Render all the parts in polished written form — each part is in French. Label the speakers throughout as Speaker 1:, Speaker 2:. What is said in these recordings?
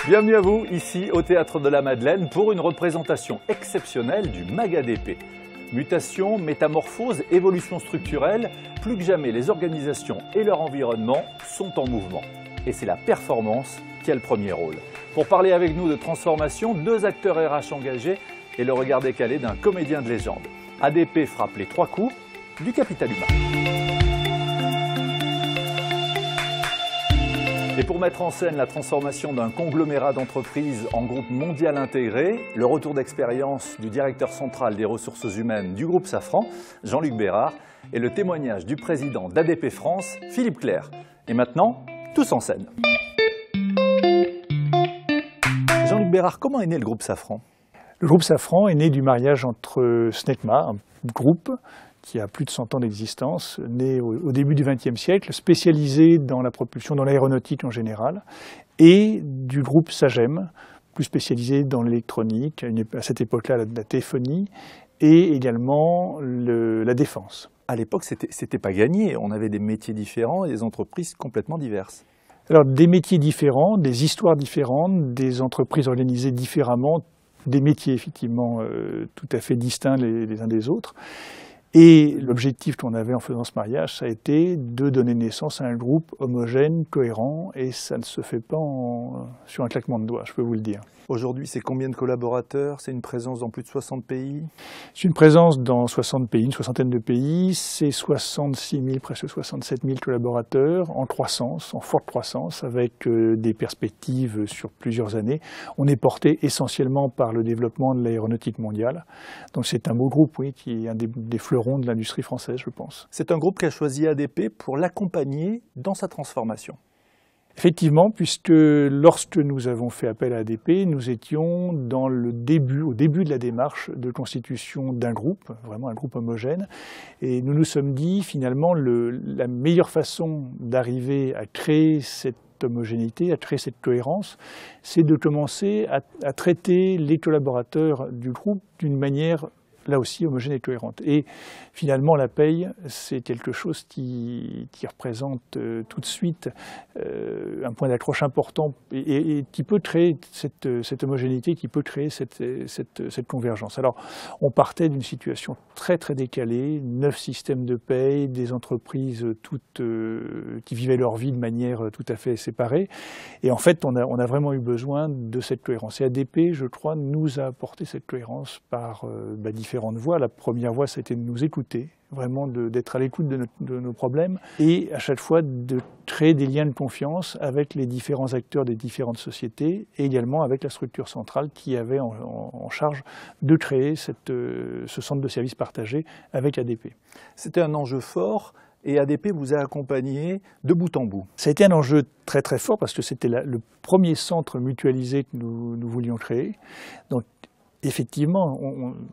Speaker 1: Bienvenue à vous, ici au Théâtre de la Madeleine, pour une représentation exceptionnelle du MAG ADP. Mutation, métamorphose, évolution structurelle, plus que jamais les organisations et leur environnement sont en mouvement. Et c'est la performance qui a le premier rôle. Pour parler avec nous de transformation, deux acteurs RH engagés et le regard décalé d'un comédien de légende. ADP frappe les trois coups du capital humain. Et pour mettre en scène la transformation d'un conglomérat d'entreprises en groupe mondial intégré, le retour d'expérience du directeur central des ressources humaines du groupe Safran, Jean-Luc Bérard, et le témoignage du président d'ADP France, Philippe Clerc. Et maintenant, tous en scène. Jean-Luc Bérard, comment est né le groupe Safran?
Speaker 2: Le groupe Safran est né du mariage entre Snecma, un groupe qui a plus de 100 ans d'existence, né au début du XXe siècle, spécialisé dans la propulsion, dans l'aéronautique en général, et du groupe Sagem, plus spécialisé dans l'électronique, à cette époque-là la téléphonie, et également la défense.
Speaker 1: À l'époque, c'était pas gagné, on avait des métiers différents et des entreprises complètement diverses.
Speaker 2: Alors des métiers différents, des histoires différentes, des entreprises organisées différemment, des métiers effectivement tout à fait distincts les uns des autres. Et l'objectif qu'on avait en faisant ce mariage, ça a été de donner naissance à un groupe homogène, cohérent, et ça ne se fait pas sur un claquement de doigts, je peux vous le dire.
Speaker 1: Aujourd'hui, c'est combien de collaborateurs? C'est une présence dans plus de 60 pays?
Speaker 2: C'est une présence dans 60 pays, une soixantaine de pays. C'est 66 000, presque 67 000 collaborateurs en croissance, en forte croissance, avec des perspectives sur plusieurs années. On est porté essentiellement par le développement de l'aéronautique mondiale. Donc c'est un beau groupe, oui, qui est un des fleurons de l'industrie française, je pense.
Speaker 1: C'est un groupe qui a choisi ADP pour l'accompagner dans sa transformation.
Speaker 2: Effectivement, puisque lorsque nous avons fait appel à ADP, nous étions au début de la démarche de constitution d'un groupe, vraiment un groupe homogène, et nous nous sommes dit finalement la meilleure façon d'arriver à créer cette homogénéité, à créer cette cohérence, c'est de commencer à traiter les collaborateurs du groupe d'une manière là aussi homogène et cohérente. Et finalement, la paye, c'est quelque chose qui représente tout de suite un point d'accroche important et qui peut créer cette homogénéité, qui peut créer cette convergence. Alors, on partait d'une situation très très décalée, 9 systèmes de paye, des entreprises toutes qui vivaient leur vie de manière tout à fait séparée. Et en fait, on a vraiment eu besoin de cette cohérence. Et ADP, je crois, nous a apporté cette cohérence par différentes voies. La première voie, c'était de nous écouter, vraiment d'être à l'écoute de nos problèmes et à chaque fois de créer des liens de confiance avec les différents acteurs des différentes sociétés et également avec la structure centrale qui avait en charge de créer ce centre de services partagé avec ADP.
Speaker 1: C'était un enjeu fort. Et ADP vous a accompagné de bout en bout.
Speaker 2: Ça a été un enjeu très très fort parce que c'était le premier centre mutualisé que nous voulions créer. Donc effectivement,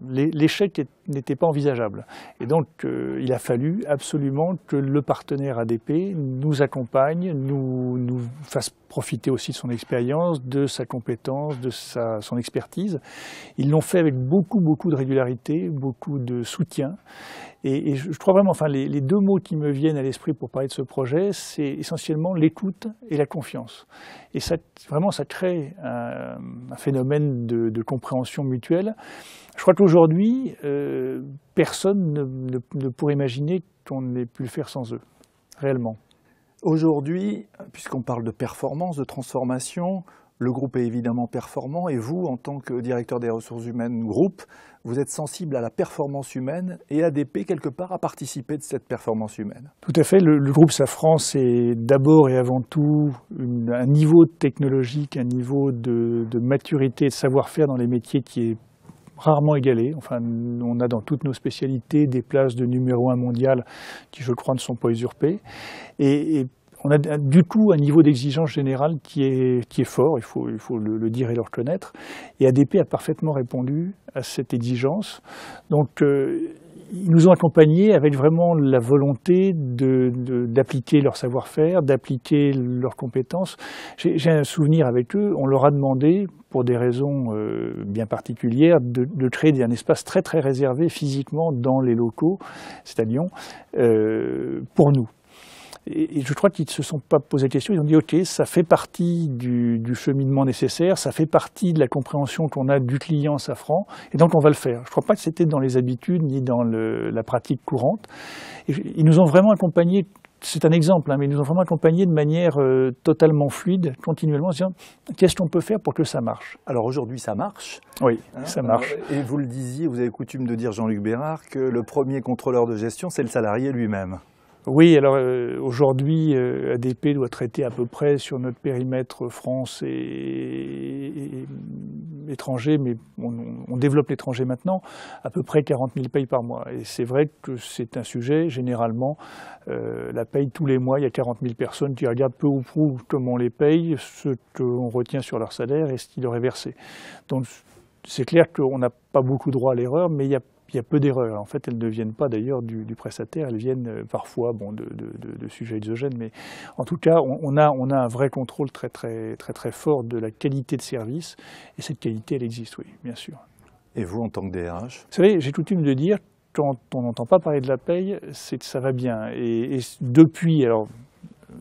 Speaker 2: l'échec n'était pas envisageable. Et donc, il a fallu absolument que le partenaire ADP nous accompagne, nous fasse profiter aussi de son expérience, de sa compétence, de son expertise. Ils l'ont fait avec beaucoup de régularité, beaucoup de soutien. Et je crois vraiment, enfin, les deux mots qui me viennent à l'esprit pour parler de ce projet, c'est essentiellement l'écoute et la confiance. Et ça crée un phénomène de compréhension mutuelle. Je crois qu'aujourd'hui, personne ne pourrait imaginer qu'on ait pu le faire sans eux, réellement.
Speaker 1: Aujourd'hui, puisqu'on parle de performance, de transformation, le groupe est évidemment performant et vous, en tant que directeur des ressources humaines groupe, vous êtes sensible à la performance humaine et ADP, quelque part, a participé de cette performance humaine.
Speaker 2: Tout à fait. Le groupe Safran, c'est d'abord et avant tout un niveau technologique, un niveau de maturité, de savoir-faire dans les métiers qui est rarement égalé. Enfin, on a dans toutes nos spécialités des places de numéro 1 mondial qui, je crois, ne sont pas usurpées. Et on a du coup un niveau d'exigence générale qui est fort, il faut le dire et le reconnaître. Et ADP a parfaitement répondu à cette exigence. Donc, ils nous ont accompagnés avec vraiment la volonté d'appliquer leur savoir-faire, d'appliquer leurs compétences. J'ai un souvenir avec eux, on leur a demandé, pour des raisons bien particulières, de créer un espace très très réservé physiquement dans les locaux, c'est à Lyon, pour nous. Et je crois qu'ils ne se sont pas posé la question, ils ont dit ok, ça fait partie du cheminement nécessaire, ça fait partie de la compréhension qu'on a du client Safran, et donc on va le faire. Je ne crois pas que c'était dans les habitudes ni dans la pratique courante. Et ils nous ont vraiment accompagnés, c'est un exemple, hein, mais ils nous ont vraiment accompagnés de manière totalement fluide, continuellement, en se disant qu'est-ce qu'on peut faire pour que ça marche.
Speaker 1: Alors aujourd'hui, ça marche.
Speaker 2: Oui, ça marche.
Speaker 1: Et vous le disiez, vous avez coutume de dire, Jean-Luc Bérard, que le premier contrôleur de gestion, c'est le salarié lui-même.
Speaker 2: Oui, alors aujourd'hui, ADP doit traiter à peu près sur notre périmètre France et étranger, mais on développe l'étranger maintenant, à peu près 40 000 payes par mois. Et c'est vrai que c'est un sujet, généralement, la paye tous les mois, il y a 40 000 personnes qui regardent peu ou prou comment on les paye, ce qu'on retient sur leur salaire et ce qui leur est versé. Donc c'est clair qu'on n'a pas beaucoup droit à l'erreur, mais il y a peu d'erreurs. En fait, elles ne viennent pas d'ailleurs du prestataire, elles viennent parfois de sujets exogènes, mais en tout cas, on a un vrai contrôle très fort de la qualité de service, et cette qualité, elle existe, oui, bien sûr.
Speaker 1: Et vous, en tant que DRH?
Speaker 2: Vous savez, j'ai coutume de dire, quand on n'entend pas parler de la paye, c'est que ça va bien. Et depuis, alors,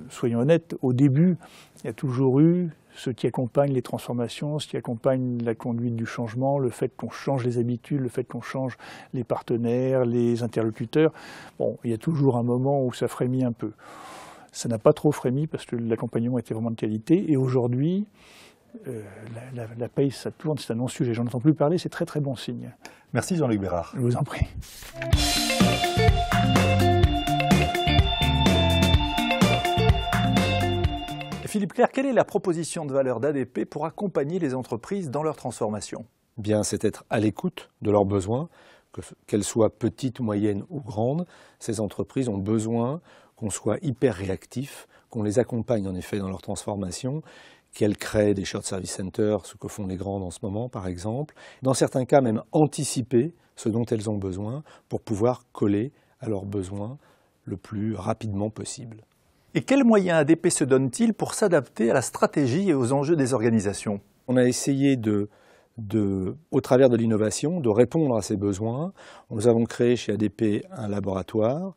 Speaker 2: soyons honnêtes, au début, il y a toujours eu ce qui accompagne les transformations, ce qui accompagne la conduite du changement, le fait qu'on change les habitudes, le fait qu'on change les partenaires, les interlocuteurs. Bon, il y a toujours un moment où ça frémit un peu. Ça n'a pas trop frémi parce que l'accompagnement était vraiment de qualité. Et aujourd'hui, la paye, ça tourne, c'est un non-sujet. J'en entends plus parler, c'est très bon signe.
Speaker 1: Merci Jean-Luc Bérard.
Speaker 2: Je vous en prie.
Speaker 1: Philippe Clerc, quelle est la proposition de valeur d'ADP pour accompagner les entreprises dans leur transformation?
Speaker 3: Bien, c'est être à l'écoute de leurs besoins, qu'elles soient petites, moyennes ou grandes. Ces entreprises ont besoin qu'on soit hyper réactif, qu'on les accompagne en effet dans leur transformation, qu'elles créent des shared service centers, ce que font les grandes en ce moment par exemple. Dans certains cas même anticiper ce dont elles ont besoin pour pouvoir coller à leurs besoins le plus rapidement possible.
Speaker 1: Et quels moyens ADP se donne-t-il pour s'adapter à la stratégie et aux enjeux des organisations?
Speaker 3: On a essayé au travers de l'innovation, de répondre à ces besoins. Nous avons créé chez ADP un laboratoire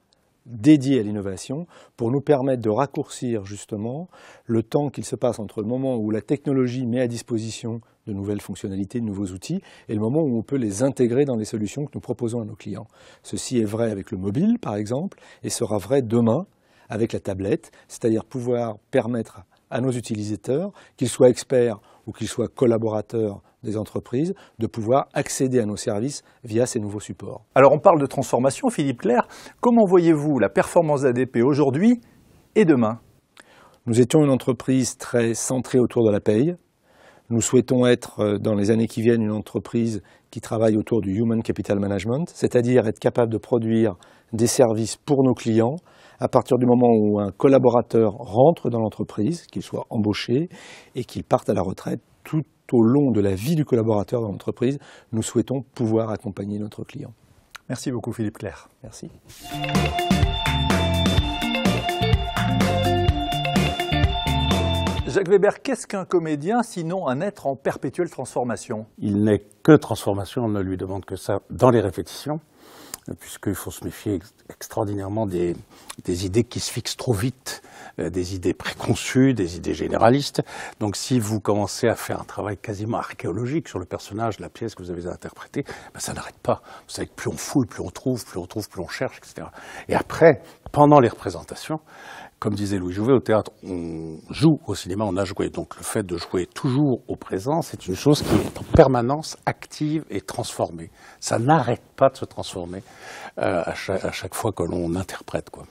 Speaker 3: dédié à l'innovation pour nous permettre de raccourcir justement le temps qu'il se passe entre le moment où la technologie met à disposition de nouvelles fonctionnalités, de nouveaux outils, et le moment où on peut les intégrer dans les solutions que nous proposons à nos clients. Ceci est vrai avec le mobile, par exemple, et sera vrai demain avec la tablette, c'est-à-dire pouvoir permettre à nos utilisateurs, qu'ils soient experts ou qu'ils soient collaborateurs des entreprises, de pouvoir accéder à nos services via ces nouveaux supports.
Speaker 1: Alors on parle de transformation, Philippe Clerc. Comment voyez-vous la performance d'ADP aujourd'hui et demain?
Speaker 3: Nous étions une entreprise très centrée autour de la paye. Nous souhaitons être, dans les années qui viennent, une entreprise qui travaille autour du Human Capital Management, c'est-à-dire être capable de produire des services pour nos clients à partir du moment où un collaborateur rentre dans l'entreprise, qu'il soit embauché et qu'il parte à la retraite. Tout au long de la vie du collaborateur dans l'entreprise, nous souhaitons pouvoir accompagner notre client.
Speaker 1: Merci beaucoup Philippe Clerc.
Speaker 3: Merci.
Speaker 1: Jacques Weber, qu'est-ce qu'un comédien sinon un être en perpétuelle transformation?
Speaker 4: Il n'est que transformation, on ne lui demande que ça dans les répétitions, puisqu'il faut se méfier extraordinairement des idées qui se fixent trop vite, des idées préconçues, des idées généralistes. Donc si vous commencez à faire un travail quasiment archéologique sur le personnage, la pièce que vous avez interprétée, ben ça n'arrête pas. Vous savez que plus on fouille, plus on trouve, plus on cherche, etc. Et après, pendant les représentations, comme disait Louis Jouvet, au théâtre, on joue, au cinéma, on a joué. Donc le fait de jouer toujours au présent, c'est une chose qui est en permanence active et transformée. Ça n'arrête pas de se transformer à chaque fois que l'on interprète, quoi.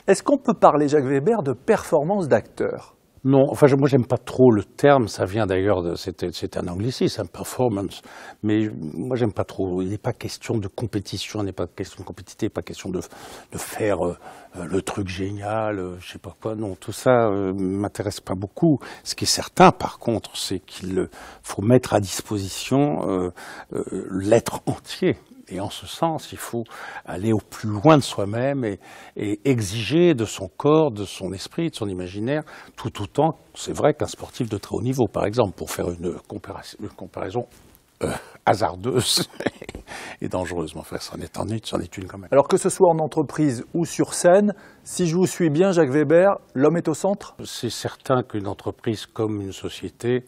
Speaker 1: Est-ce qu'on peut parler, Jacques Weber, de performance d'acteur?
Speaker 4: Non, enfin moi j'aime pas trop le terme, ça vient d'ailleurs c'est un anglicisme, un performance, mais moi j'aime pas trop. Il n'est pas question de compétition, il n'est pas question de compétitivité, pas question de faire le truc génial, je sais pas quoi. Non, tout ça m'intéresse pas beaucoup. Ce qui est certain, par contre, c'est qu'il faut mettre à disposition l'être entier. Et en ce sens, il faut aller au plus loin de soi-même et exiger de son corps, de son esprit, de son imaginaire, tout autant, c'est vrai, qu'un sportif de très haut niveau, par exemple, pour faire une comparaison hasardeuse. et dangereuse. Mais enfin, c'en est une quand même.
Speaker 1: Alors que ce soit en entreprise ou sur scène, si je vous suis bien, Jacques Weber, l'homme est au centre?
Speaker 4: C'est certain qu'une entreprise comme une société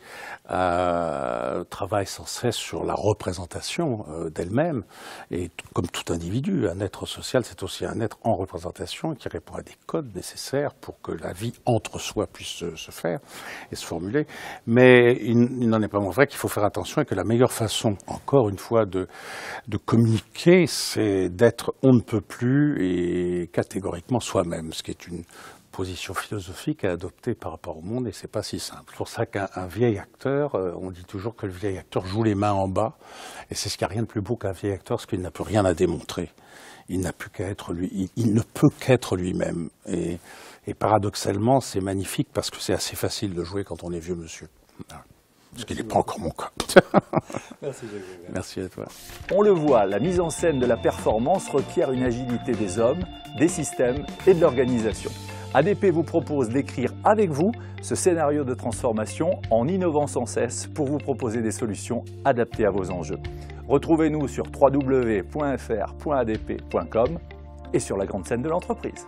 Speaker 4: travaille sans cesse sur la représentation d'elle-même. Et comme tout individu, un être social, c'est aussi un être en représentation qui répond à des codes nécessaires pour que la vie entre soi puisse se faire et se formuler. Mais il n'en est pas moins vrai qu'il faut faire attention et que la meilleure façon, encore une fois, de communiquer, c'est d'être on ne peut plus et catégoriquement soi-même, ce qui est une position philosophique à adopter par rapport au monde et c'est pas si simple. C'est pour ça qu'un vieil acteur, on dit toujours que le vieil acteur joue les mains en bas et c'est ce qu'il n'y a rien de plus beau qu'un vieil acteur parce qu'il n'a plus rien à démontrer. Il n'a plus qu'à être lui, il ne peut qu'être lui-même et paradoxalement c'est magnifique parce que c'est assez facile de jouer quand on est vieux monsieur. Voilà. Ce qui n'est pas encore mon cas.
Speaker 3: Merci Jacques.
Speaker 4: Merci à toi.
Speaker 1: On le voit, la mise en scène de la performance requiert une agilité des hommes, des systèmes et de l'organisation. ADP vous propose d'écrire avec vous ce scénario de transformation en innovant sans cesse pour vous proposer des solutions adaptées à vos enjeux. Retrouvez-nous sur www.fr.adp.com et sur la grande scène de l'entreprise.